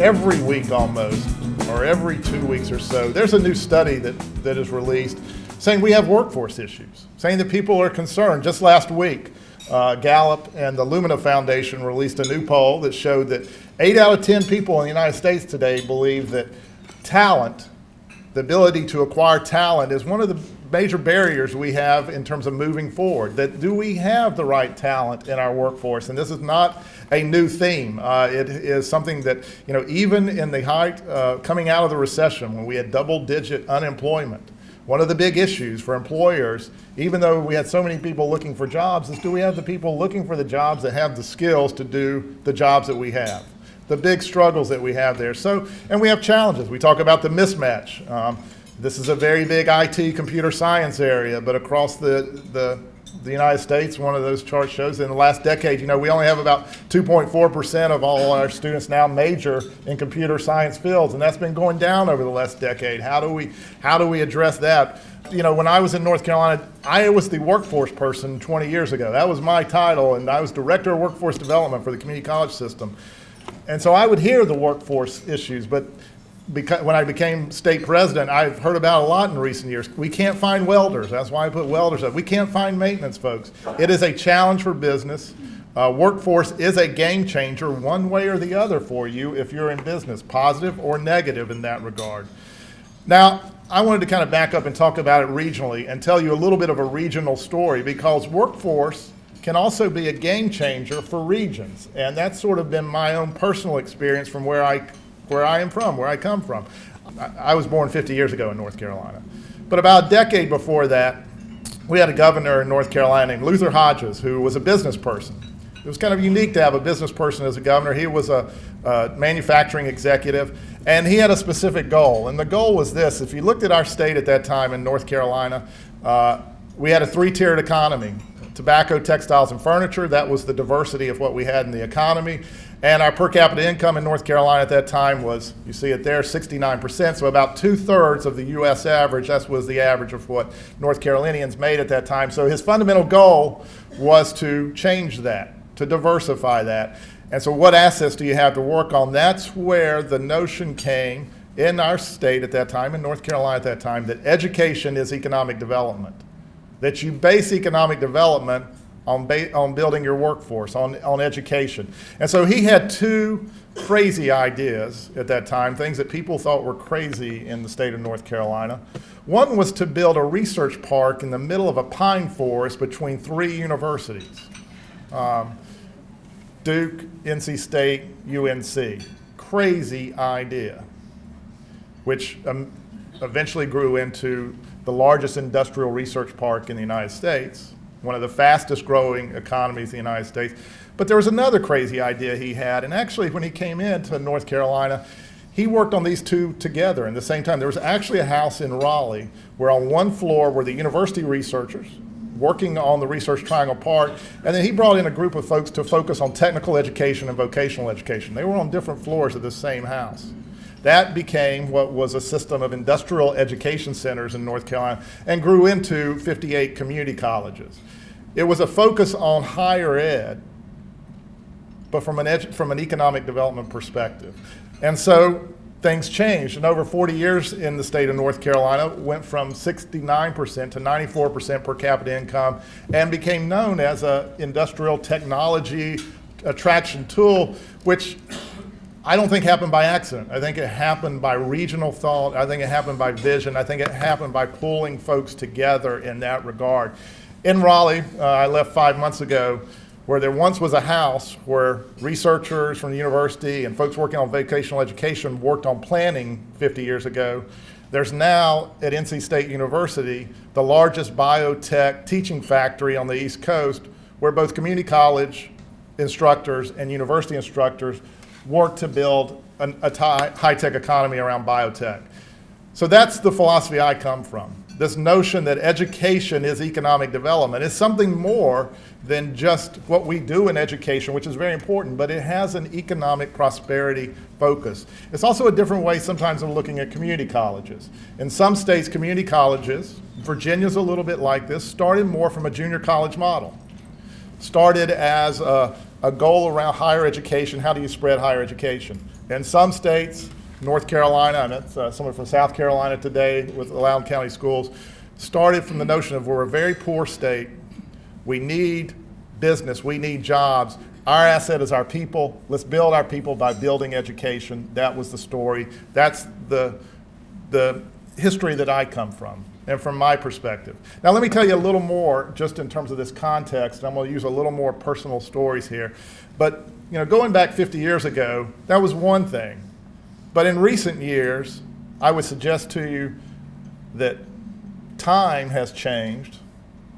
every week almost, or every 2 weeks or so, there's a new study that is released saying we have workforce issues, saying that people are concerned. Just last week, Gallup and the Lumina Foundation released a new poll that showed that 8 out of 10 people in the United States today believe that talent, the ability to acquire talent, is one of the major barriers we have in terms of moving forward. That do we have the right talent in our workforce? And this is not a new theme. It is something that, even in the height, coming out of the recession, when we had double-digit unemployment, one of the big issues for employers, even though we had so many people looking for jobs, is do we have the people looking for the jobs that have the skills to do the jobs that we have? The big struggles that we have there. And we have challenges. We talk about the mismatch. This is a very big IT computer science area, but across the United States, one of those charts shows in the last decade, we only have about 2.4% of all our students now major in computer science fields, and that's been going down over the last decade. How do we address that? When I was in North Carolina, I was the workforce person 20 years ago. That was my title, and I was Director of Workforce Development for the community college system. And so I would hear the workforce issues, but when I became state president, I've heard about a lot in recent years. We can't find welders. That's why I put welders up. We can't find maintenance folks. It is a challenge for business. Workforce is a game changer one way or the other for you if you're in business, positive or negative in that regard. Now, I wanted to kind of back up and talk about it regionally and tell you a little bit of a regional story, because workforce can also be a game changer for regions. And that's sort of been my own personal experience from where I come from. I was born 50 years ago in North Carolina. But about a decade before that, we had a governor in North Carolina named Luther Hodges, who was a business person. It was kind of unique to have a business person as a governor. He was a manufacturing executive, and he had a specific goal. And the goal was this: if you looked at our state at that time in North Carolina, we had a 3-tiered economy. Tobacco, textiles, and furniture. That was the diversity of what we had in the economy. And our per capita income in North Carolina at that time was, you see it there, 69%, so about 2/3 of the U.S. average. That was the average of what North Carolinians made at that time. So his fundamental goal was to change that, to diversify that. And so what assets do you have to work on? That's where the notion came in our state at that time, in North Carolina at that time, that education is economic development. That you base economic development on building your workforce, on education. And so he had 2 crazy ideas at that time, things that people thought were crazy in the state of North Carolina. One was to build a research park in the middle of a pine forest between 3 universities, Duke, NC State, UNC. Crazy idea, which eventually grew into the largest industrial research park in the United States, one of the fastest growing economies in the United States. But there was another crazy idea he had, and actually when he came into North Carolina, he worked on these 2 together at the same time. There was actually a house in Raleigh where on one floor were the university researchers working on the Research Triangle Park, and then he brought in a group of folks to focus on technical education and vocational education. They were on different floors of the same house. That became what was a system of industrial education centers in North Carolina and grew into 58 community colleges. It was a focus on higher ed, but from an economic development perspective. And so things changed. And over 40 years in the state of North Carolina, went from 69% to 94% per capita income and became known as an industrial technology attraction tool, which I don't think happened by accident. I think it happened by regional thought. I think it happened by vision. I think it happened by pulling folks together in that regard. In Raleigh, I left 5 months ago, where there once was a house where researchers from the university and folks working on vocational education worked on planning 50 years ago. There's now at NC State University the largest biotech teaching factory on the East Coast, where both community college instructors and university instructors work to build a high-tech economy around biotech. So that's the philosophy I come from. This notion that education is economic development is something more than just what we do in education, which is very important, but it has an economic prosperity focus. It's also a different way sometimes of looking at community colleges. In some states, community colleges, Virginia's a little bit like this, started more from a junior college model. Started as a goal around higher education. How do you spread higher education? In some states, North Carolina, I met someone from South Carolina today with Loudoun County Schools, started from the notion of we're a very poor state. We need business, we need jobs. Our asset is our people. Let's build our people by building education. That was the story. That's the history that I come from and from my perspective. Now let me tell you a little more just in terms of this context. I'm going to use a little more personal stories here. But going back 50 years ago, that was one thing. But in recent years, I would suggest to you that time has changed.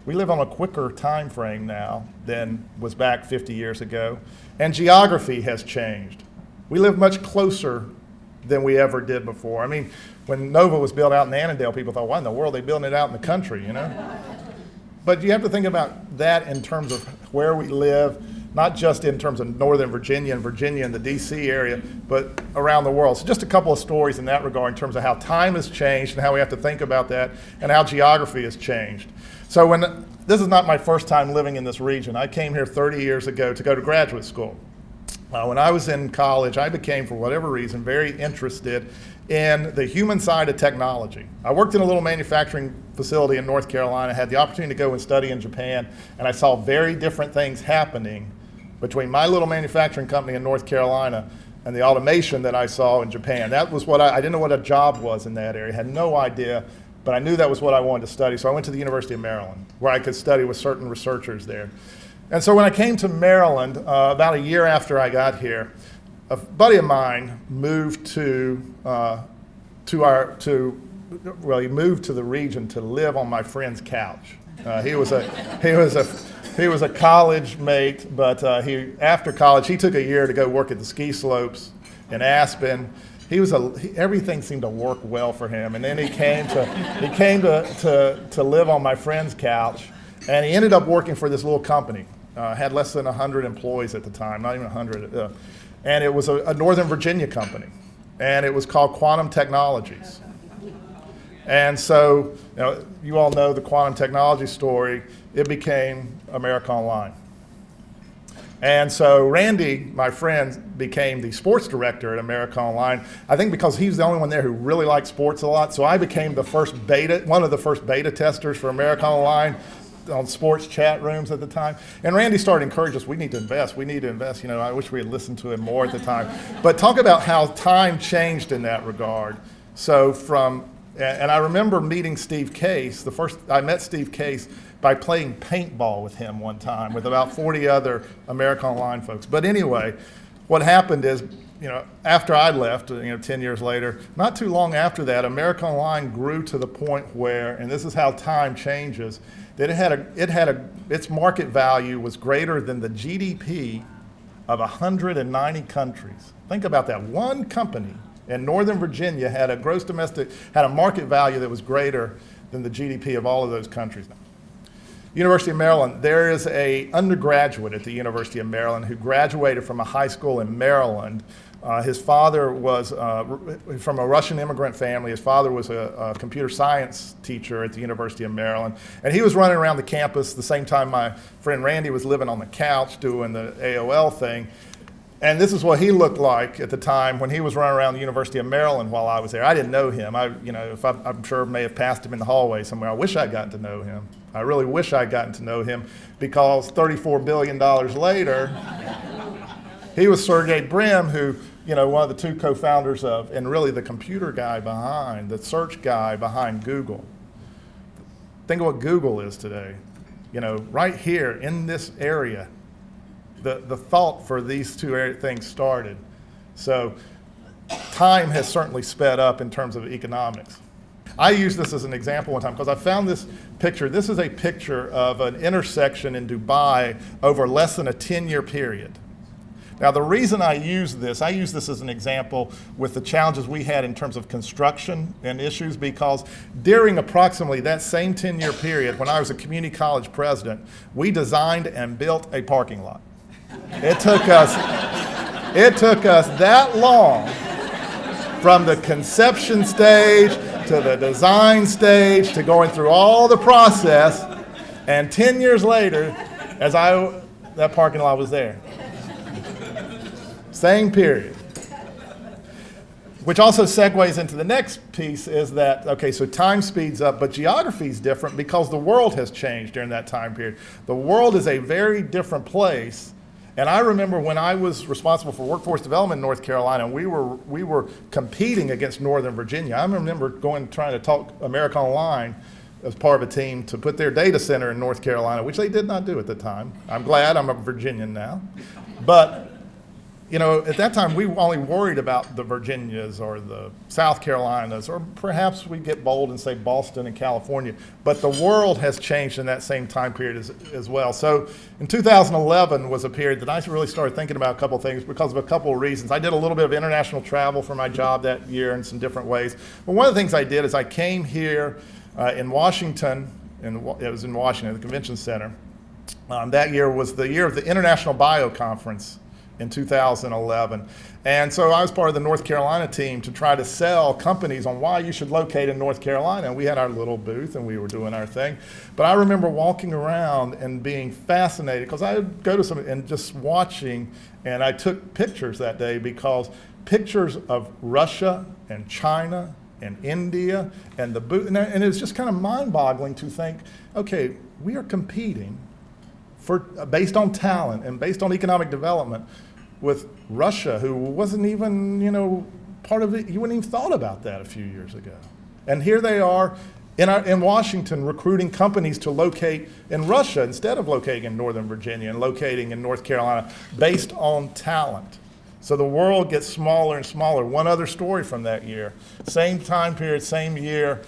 We live on a quicker time frame now than was back 50 years ago. And geography has changed. We live much closer than we ever did before. I mean, when Nova was built out in Annandale, people thought, why in the world are they building it out in the country, But you have to think about that in terms of where we live, not just in terms of Northern Virginia and the DC area, but around the world. So just a couple of stories in that regard in terms of how time has changed and how we have to think about that and how geography has changed. So this is not my first time living in this region. I came here 30 years ago to go to graduate school. When I was in college, I became, for whatever reason, very interested in the human side of technology. I worked in a little manufacturing facility in North Carolina, had the opportunity to go and study in Japan, and I saw very different things happening between my little manufacturing company in North Carolina and the automation that I saw in Japan. That was what I didn't know what a job was in that area, had no idea, but I knew that was what I wanted to study. So I went to the University of Maryland, where I could study with certain researchers there. And so when I came to Maryland, about a year after I got here, a buddy of mine moved he moved to the region to live on my friend's couch. He was a college mate, but after college he took a year to go work at the ski slopes in Aspen. Everything seemed to work well for him, and then he came to live on my friend's couch, and he ended up working for this little company. Had less than 100 employees at the time, not even 100, and it was a Northern Virginia company, and it was called Quantum Technologies. And so, you all know the quantum technology story. It became America Online. And so Randy, my friend, became the sports director at America Online, I think because he was the only one there who really liked sports a lot. So I became one of the first beta testers for America Online on sports chat rooms at the time. And Randy started encouraging us, we need to invest. I wish we had listened to him more at the time. But talk about how time changed in that regard. So and I remember meeting Steve Case. I met Steve Case by playing paintball with him one time with about 40 other America Online folks. But anyway, what happened is, after I left, 10 years later, not too long after that, America Online grew to the point where, and this is how time changes, that its market value was greater than the GDP of 190 countries. Think about that. One company in Northern Virginia had a market value that was greater than the GDP of all of those countries. University of Maryland, there is an undergraduate at the University of Maryland who graduated from a high school in Maryland. His father was from a Russian immigrant family. His father was a computer science teacher at the University of Maryland. And he was running around the campus the same time my friend Randy was living on the couch doing the AOL thing. And this is what he looked like at the time when he was running around the University of Maryland while I was there. I didn't know him. I'm sure may have passed him in the hallway somewhere. I wish I'd gotten to know him. I really wish I'd gotten to know him, because $34 billion later, he was Sergey Brin, who, one of the two co-founders of, and really the computer guy behind, the search guy behind Google. Think of what Google is today. Right here in this area, the thought for these two things started. So time has certainly sped up in terms of economics. I used this as an example one time because I found this picture. This is a picture of an intersection in Dubai over less than a 10-year period. Now, the reason I use this as an example with the challenges we had in terms of construction and issues, because during approximately that same 10-year period, when I was a community college president, we designed and built a parking lot. It took us that long from the conception stage to the design stage to going through all the process, and 10 years later, that parking lot was there. Same period. Which also segues into the next piece is that, okay, so time speeds up, but geography is different because the world has changed during that time period. The world is a very different place. And I remember when I was responsible for workforce development in North Carolina, we were competing against Northern Virginia. I remember trying to talk America Online as part of a team to put their data center in North Carolina, which they did not do at the time. I'm glad I'm a Virginian now. But you know, at that time, we only worried about the Virginias or the South Carolinas, or perhaps we get bold and say Boston and California. But the world has changed in that same time period as well. So in 2011 was a period that I really started thinking about a couple of things because of a couple of reasons. I did a little bit of international travel for my job that year in some different ways. But one of the things I did is I came here in Washington, and it was in Washington, the Convention Center. That year was the year of the International Bio Conference in 2011. And so I was part of the North Carolina team to try to sell companies on why you should locate in North Carolina. And we had our little booth and we were doing our thing. But I remember walking around and being fascinated because I would go to some and just watching, and I took pictures that day because pictures of Russia and China and India and the booth, and it was just kind of mind-boggling to think, okay, we are competing based on talent and based on economic development with Russia, who wasn't even, part of it. You wouldn't even thought about that a few years ago. And here they are in Washington recruiting companies to locate in Russia instead of locating in Northern Virginia and locating in North Carolina based on talent. So the world gets smaller and smaller. One other story from that year, same time period, same year.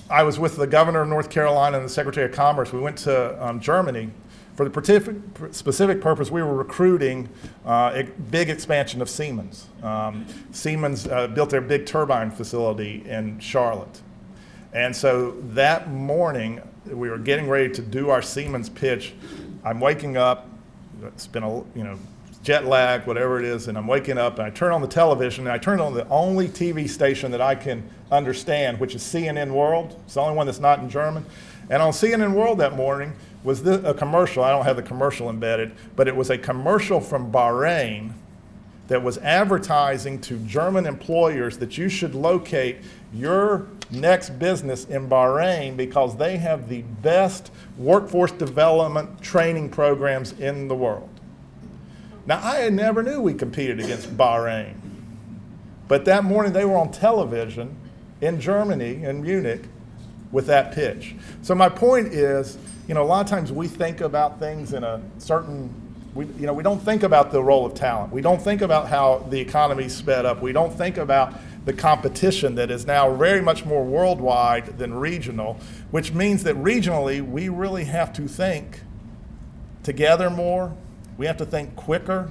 I was with the governor of North Carolina and the Secretary of Commerce. We went to Germany for the specific purpose. We were recruiting a big expansion of Siemens. Siemens built their big turbine facility in Charlotte. And so that morning, we were getting ready to do our Siemens pitch. I'm waking up, it's been jet lag, whatever it is, and I'm waking up and I turn on the television and I turn on the only TV station that I can understand, which is CNN World. It's the only one that's not in German. And on CNN World that morning was a commercial. I don't have the commercial embedded, but it was a commercial from Bahrain that was advertising to German employers that you should locate your next business in Bahrain because they have the best workforce development training programs in the world. Now, I never knew we competed against Bahrain, but that morning they were on television in Germany, in Munich, with that pitch. So my point is, a lot of times we think about things in a certain, we don't think about the role of talent. We don't think about how the economy's sped up. We don't think about the competition that is now very much more worldwide than regional, which means that regionally we really have to think together more. We have to think quicker,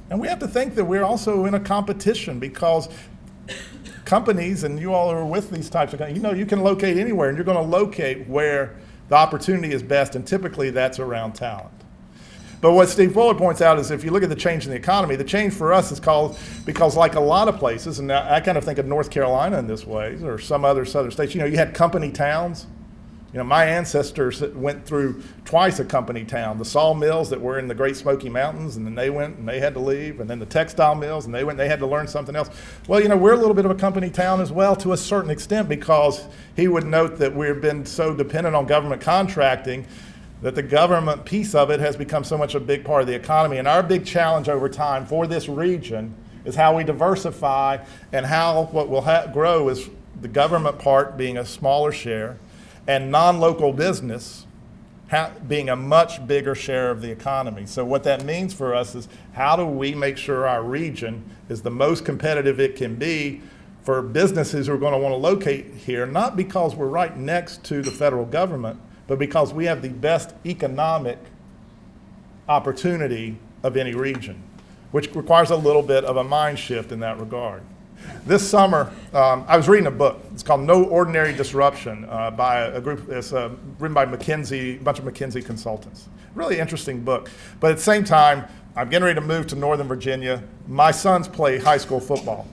and we have to think that we're also in a competition because companies, and you all are with these types of companies, you can locate anywhere, and you're going to locate where the opportunity is best, and typically that's around talent. But what Steve Fuller points out is if you look at the change in the economy, the change for us is called, because like a lot of places, and I kind of think of North Carolina in this way, or some other southern states, you had company towns. My ancestors went through twice a company town. The sawmills that were in the Great Smoky Mountains, and then they went and they had to leave, and then the textile mills, and they had to learn something else. Well, we're a little bit of a company town as well to a certain extent because he would note that we've been so dependent on government contracting that the government piece of it has become so much a big part of the economy. And our big challenge over time for this region is how we diversify and how what will grow is the government part being a smaller share, and non-local business being a much bigger share of the economy. So what that means for us is how do we make sure our region is the most competitive it can be for businesses who are going to want to locate here, not because we're right next to the federal government, but because we have the best economic opportunity of any region, which requires a little bit of a mind shift in that regard. This summer, I was reading a book. It's called No Ordinary Disruption by a group. It's written by McKinsey, a bunch of McKinsey consultants. Really interesting book. But at the same time, I'm getting ready to move to Northern Virginia. My sons play high school football.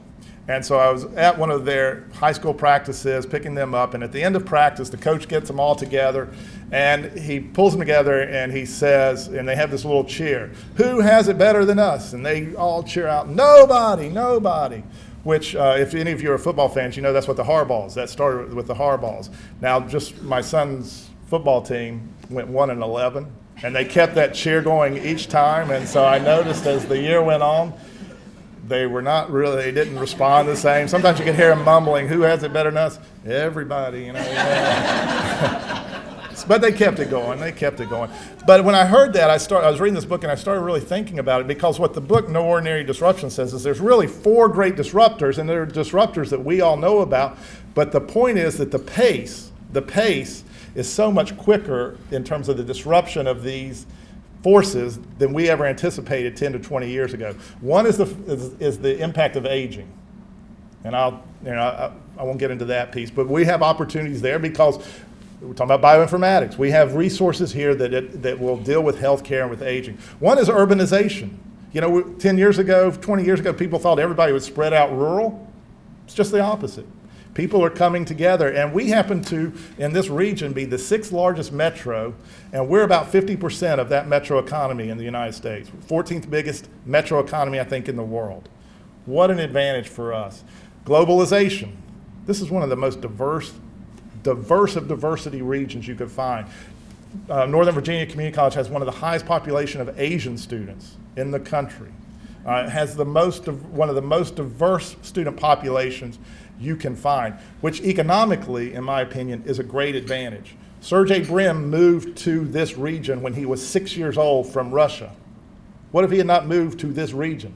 And so I was at one of their high school practices, picking them up, and at the end of practice, the coach gets them all together, and he pulls them together, and he says, and they have this little cheer, "Who has it better than us?" And they all cheer out, "Nobody, nobody," which, if any of you are football fans, you know that's what the Hardballs, that started with the Hardballs. Now, just my son's football team went 1-11, and they kept that cheer going each time, and so I noticed as the year went on, they didn't respond the same. Sometimes you could hear them mumbling, "Who has it better than us?" "Everybody, you know." But they kept it going, But when I heard that, I was reading this book and I started really thinking about it, because what the book No Ordinary Disruption says is there's really 4 great disruptors, and they're disruptors that we all know about, but the point is that the pace is so much quicker in terms of the disruption of these forces than we ever anticipated 10 to 20 years ago. One is the impact of aging, and I won't get into that piece, but we have opportunities there because we're talking about bioinformatics. We have resources here that will deal with healthcare and with aging. One is urbanization. 10 years ago, 20 years ago, people thought everybody would spread out rural. It's just the opposite. People are coming together, and we happen to, in this region, be the 6th largest metro, and we're about 50% of that metro economy in the United States. 14th biggest metro economy, I think, in the world. What an advantage for us. Globalization. This is one of the most diverse of diversity regions you could find. Northern Virginia Community College has one of the highest population of Asian students in the country. It has one of the most diverse student populations you can find, which economically, in my opinion, is a great advantage. Sergey Brin moved to this region when he was 6 years old from Russia. What if he had not moved to this region?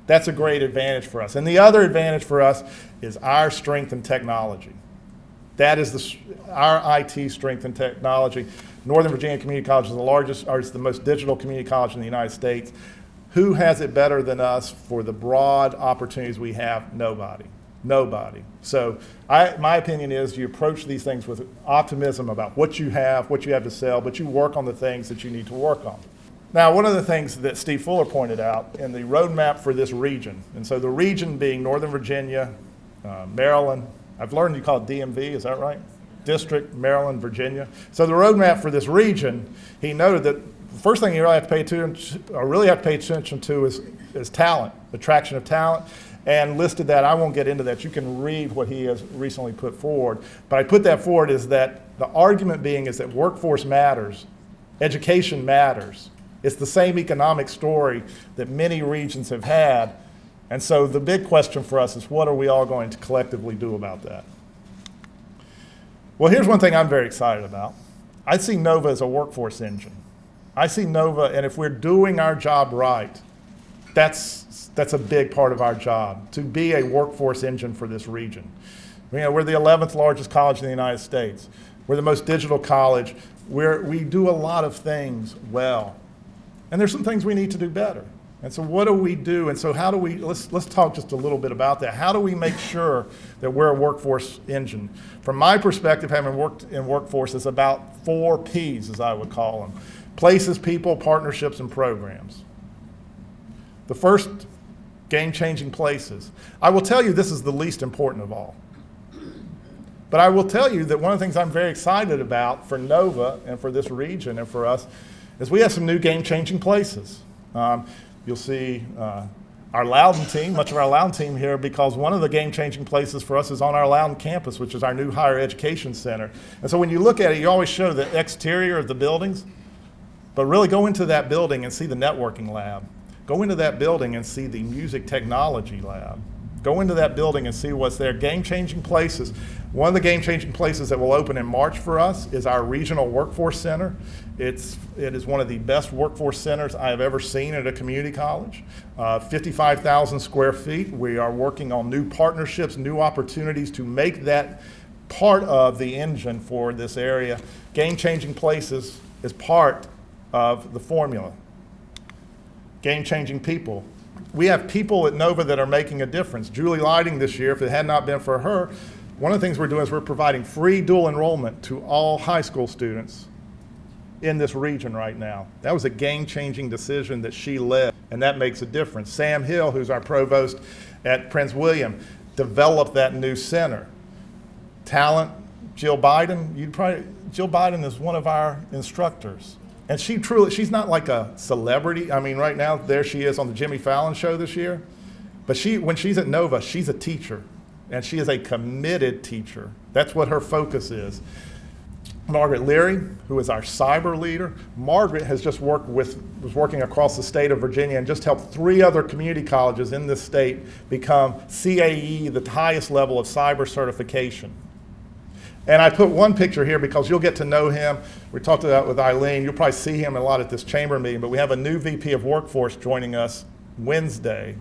That's a great advantage for us. And the other advantage for us is our strength in technology. That is our IT strength in technology. Northern Virginia Community College is the most digital community college in the United States. Who has it better than us for the broad opportunities we have? Nobody. So my opinion is you approach these things with optimism about what you have to sell, but you work on the things that you need to work on. Now, one of the things that Steve Fuller pointed out in the roadmap for this region, and so the region being Northern Virginia, Maryland, I've learned you call it DMV, is that right? District, Maryland, Virginia. So the roadmap for this region, he noted that the first thing you really have to pay attention to is talent, attraction of talent, and listed that. I won't get into that. You can read what he has recently put forward. But I put that forward is that the argument being is that workforce matters, education matters. It's the same economic story that many regions have had. And so the big question for us is, what are we all going to collectively do about that? Well, here's one thing I'm very excited about. I see NOVA as a workforce engine. I see NOVA, and if we're doing our job right, that's a big part of our job, to be a workforce engine for this region. We're the 11th largest college in the United States. We're the most digital college. We do a lot of things well. And there's some things we need to do better. And so what do we do? And so let's talk just a little bit about that. How do we make sure that we're a workforce engine? From my perspective, having worked in workforce, is about 4 Ps, as I would call them. Places, people, partnerships, and programs. The first, game-changing places. I will tell you this is the least important of all. But I will tell you that one of the things I'm very excited about for NOVA and for this region and for us is we have some new game-changing places. You'll see our Loudon team, much of our Loudon team here, because one of the game-changing places for us is on our Loudon campus, which is our new higher education center. And so when you look at it, you always show the exterior of the buildings, but really go into that building and see the networking lab. Go into that building and see the music technology lab. Go into that building and see what's there. Game-changing places. One of the game-changing places that will open in March for us is our regional workforce center. It is one of the best workforce centers I have ever seen at a community college. 55,000 square feet. We are working on new partnerships, new opportunities to make that part of the engine for this area. Game-changing places is part of the formula. Game-changing people. We have people at NOVA that are making a difference. Julie Lighting this year, if it had not been for her, one of the things we're doing is we're providing free dual enrollment to all high school students in this region right now. That was a game-changing decision that she led, and that makes a difference. Sam Hill, who's our provost at Prince William, developed that new center. Talent, Jill Biden, Jill Biden is one of our instructors. And she's not like a celebrity. I mean, right now, there she is on the Jimmy Fallon show this year. But when she's at Nova, she's a teacher. And she is a committed teacher. That's what her focus is. Margaret Leary, who is our cyber leader. Margaret has just was working across the state of Virginia and just helped 3 other community colleges in this state become CAE, the highest level of cyber certification. And I put one picture here because you'll get to know him. We talked about with Eileen. You'll probably see him a lot at this chamber meeting, but we have a new VP of Workforce joining us Wednesday,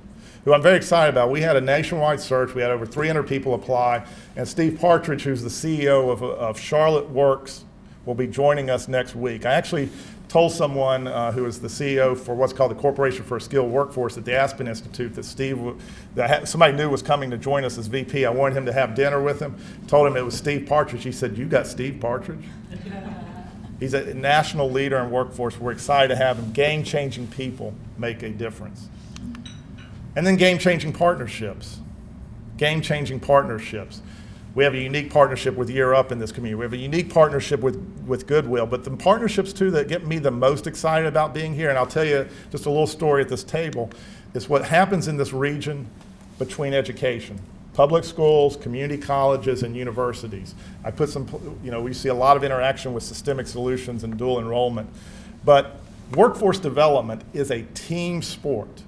who I'm very excited about. We had a nationwide search. We had over 300 people apply, and Steve Partridge, who's the CEO of Charlotte Works, will be joining us next week. I actually told someone who is the CEO for what's called the Corporation for a Skilled Workforce at the Aspen Institute that somebody knew was coming to join us as VP. I wanted him to have dinner with him. Told him it was Steve Partridge. He said, "You got Steve Partridge?" He's a national leader in workforce. We're excited to have him. Game-changing people make a difference. And then game-changing partnerships. Game-changing partnerships. We have a unique partnership with Year Up in this community. We have a unique partnership with Goodwill. But the partnerships, too, that get me the most excited about being here, and I'll tell you just a little story at this table, is what happens in this region between education. Public schools, community colleges, and universities. I put we see a lot of interaction with systemic solutions and dual enrollment. But workforce development is a team sport.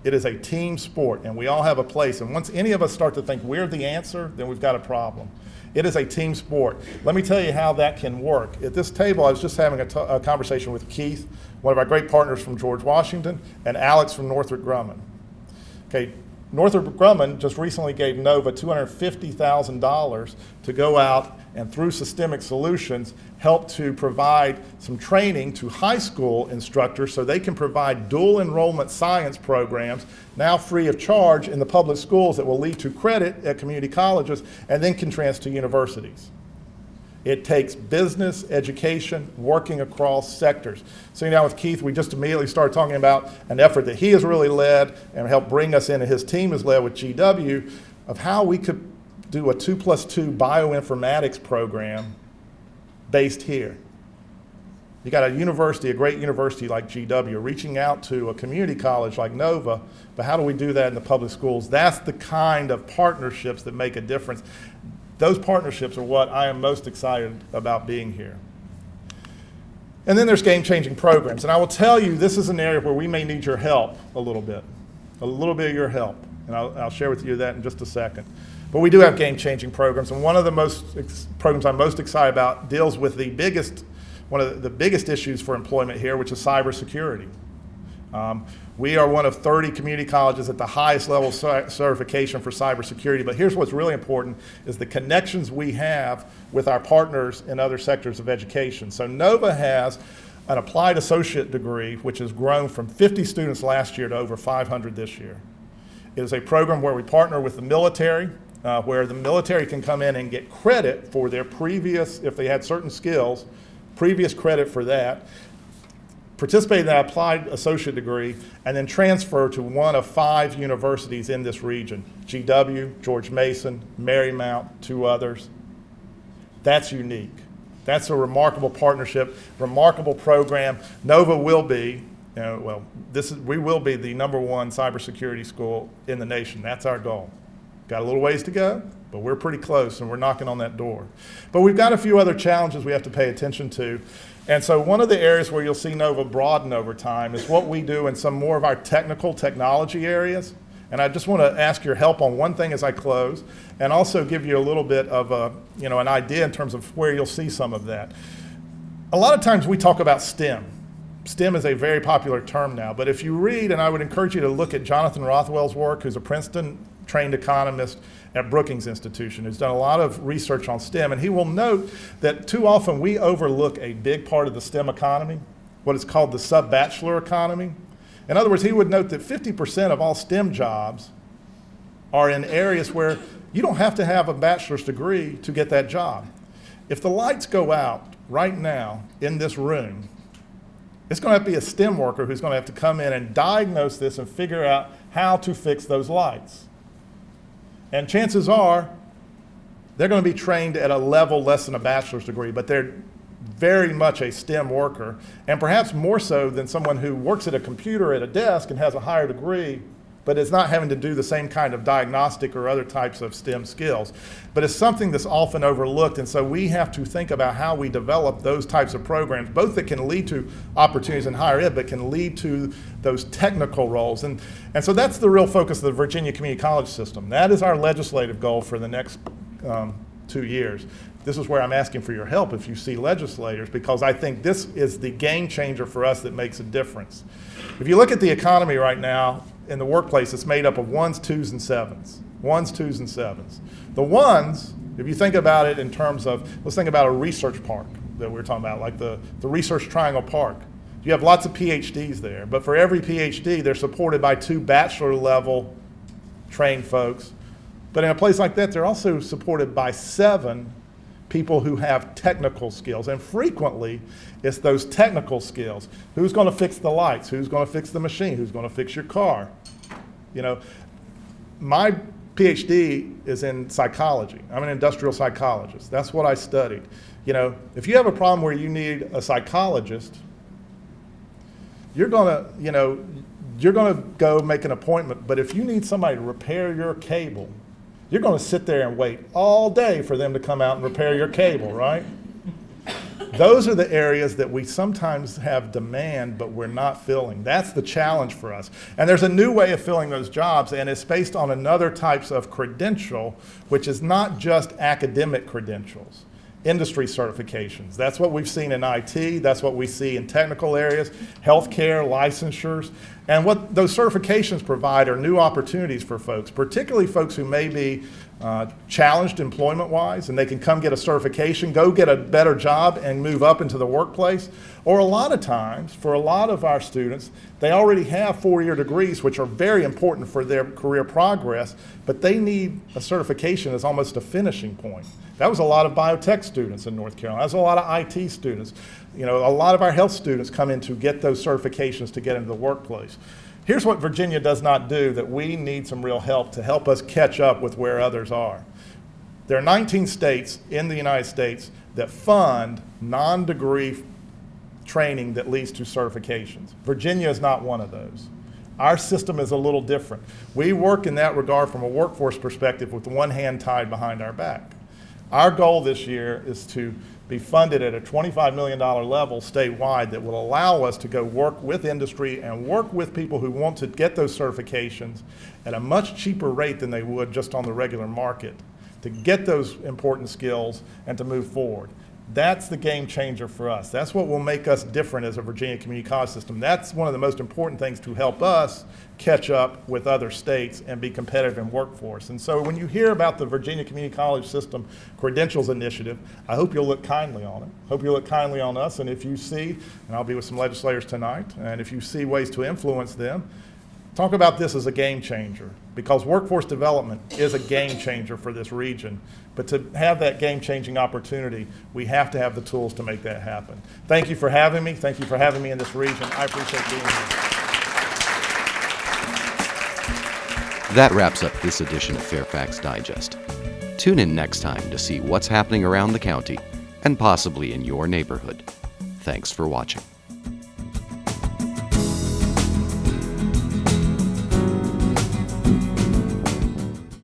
It is a team sport, and we all have a place. And once any of us start to think we're the answer, then we've got a problem. It is a team sport. Let me tell you how that can work. At this table, I was just having a conversation with Keith, one of our great partners from George Washington, and Alex from Northrop Grumman. Okay, Northrop Grumman just recently gave Nova $250,000 to go out and through systemic solutions help to provide some training to high school instructors so they can provide dual enrollment science programs now free of charge in the public schools that will lead to credit at community colleges and then can transfer to universities. It takes business, education, working across sectors. Sitting down with Keith, we just immediately started talking about an effort that he has really led and helped bring us in, and his team has led with GW, of how we could do a 2+2 bioinformatics program based here. You got a university, a great university like GW, reaching out to a community college like Nova, but how do we do that in the public schools? That's the kind of partnerships that make a difference. Those partnerships are what I am most excited about being here. And then there's game-changing programs. And I will tell you, this is an area where we may need your help a little bit of your help. And I'll share with you that in just a second. But we do have game-changing programs. And one of the programs I'm most excited about deals with one of the biggest issues for employment here, which is cybersecurity. We are one of 30 community colleges at the highest level of certification for cybersecurity, but here's what's really important is the connections we have with our partners in other sectors of education. So Nova has an applied associate degree, which has grown from 50 students last year to over 500 this year. It is a program where we partner with the military, where the military can come in and get credit for their previous, if they had certain skills, previous credit for that, participate in that applied associate degree, and then transfer to one of 5 universities in this region, GW, George Mason, Marymount, 2 others. That's unique. That's a remarkable partnership, remarkable program. Nova will be, we will be the #1 cybersecurity school in the nation. That's our goal. Got a little ways to go, but we're pretty close, and we're knocking on that door. But we've got a few other challenges we have to pay attention to. And so one of the areas where you'll see Nova broaden over time is what we do in some more of our technology areas. And I just want to ask your help on one thing as I close, and also give you a little bit of an idea in terms of where you'll see some of that. A lot of times we talk about STEM. STEM is a very popular term now, but if you read, and I would encourage you to look at Jonathan Rothwell's work, who's a Princeton-trained economist at Brookings Institution, who's done a lot of research on STEM, and he will note that too often we overlook a big part of the STEM economy, what is called the sub-bachelor economy. In other words, he would note that 50% of all STEM jobs are in areas where you don't have to have a bachelor's degree to get that job. If the lights go out right now in this room, it's going to have to be a STEM worker who's going to have to come in and diagnose this and figure out how to fix those lights. And chances are they're going to be trained at a level less than a bachelor's degree, but they're very much a STEM worker, and perhaps more so than someone who works at a computer at a desk and has a higher degree, but is not having to do the same kind of diagnostic or other types of STEM skills. But it's something that's often overlooked, and so we have to think about how we develop those types of programs, both that can lead to opportunities in higher ed, but can lead to those technical roles. And so that's the real focus of the Virginia Community College system. That is our legislative goal for the next 2 years. This is where I'm asking for your help if you see legislators, because I think this is the game changer for us that makes a difference. If you look at the economy right now, in the workplace, it's made up of ones, twos, and sevens. Ones, twos, and sevens. The ones, if you think about it in terms of, let's think about a research park that we're talking about, like the Research Triangle Park. You have lots of PhDs there, but for every PhD, they're supported by 2 bachelor level trained folks. But in a place like that, they're also supported by 7 people who have technical skills, and frequently it's those technical skills. Who's going to fix the lights? Who's going to fix the machine? Who's going to fix your car? You know, my PhD is in psychology. I'm an industrial psychologist. That's what I studied. You know, if you have a problem where you need a psychologist, you're going to go make an appointment, but if you need somebody to repair your cable, you're going to sit there and wait all day for them to come out and repair your cable, right? Those are the areas that we sometimes have demand, but we're not filling. That's the challenge for us. And there's a new way of filling those jobs, and it's based on another types of credential, which is not just academic credentials. Industry certifications. That's what we've seen in IT. That's what we see in technical areas, healthcare, licensures. And what those certifications provide are new opportunities for folks, particularly folks who may be challenged employment-wise, and they can come get a certification, go get a better job, and move up into the workplace. Or a lot of times, for a lot of our students, they already have 4-year degrees, which are very important for their career progress, but they need a certification as almost a finishing point. That was a lot of biotech students in North Carolina. That was a lot of IT students. You know, a lot of our health students come in to get those certifications to get into the workplace. Here's what Virginia does not do that we need some real help to help us catch up with where others are. There are 19 states in the United States that fund non-degree training that leads to certifications. Virginia is not one of those. Our system is a little different. We work in that regard from a workforce perspective with one hand tied behind our back. Our goal this year is to be funded at a $25 million level statewide that will allow us to go work with industry and work with people who want to get those certifications at a much cheaper rate than they would just on the regular market to get those important skills and to move forward. That's the game changer for us. That's what will make us different as a Virginia Community College system. That's one of the most important things to help us catch up with other states and be competitive in workforce. And so when you hear about the Virginia Community College System Credentials Initiative, I hope you'll look kindly on it. Hope you'll look kindly on us, and if you see, and I'll be with some legislators tonight, and if you see ways to influence them, talk about this as a game changer, because workforce development is a game changer for this region. But to have that game-changing opportunity, we have to have the tools to make that happen. Thank you for having me. Thank you for having me in this region. I appreciate being here. That wraps up this edition of Fairfax Digest. Tune in next time to see what's happening around the county and possibly in your neighborhood. Thanks for watching.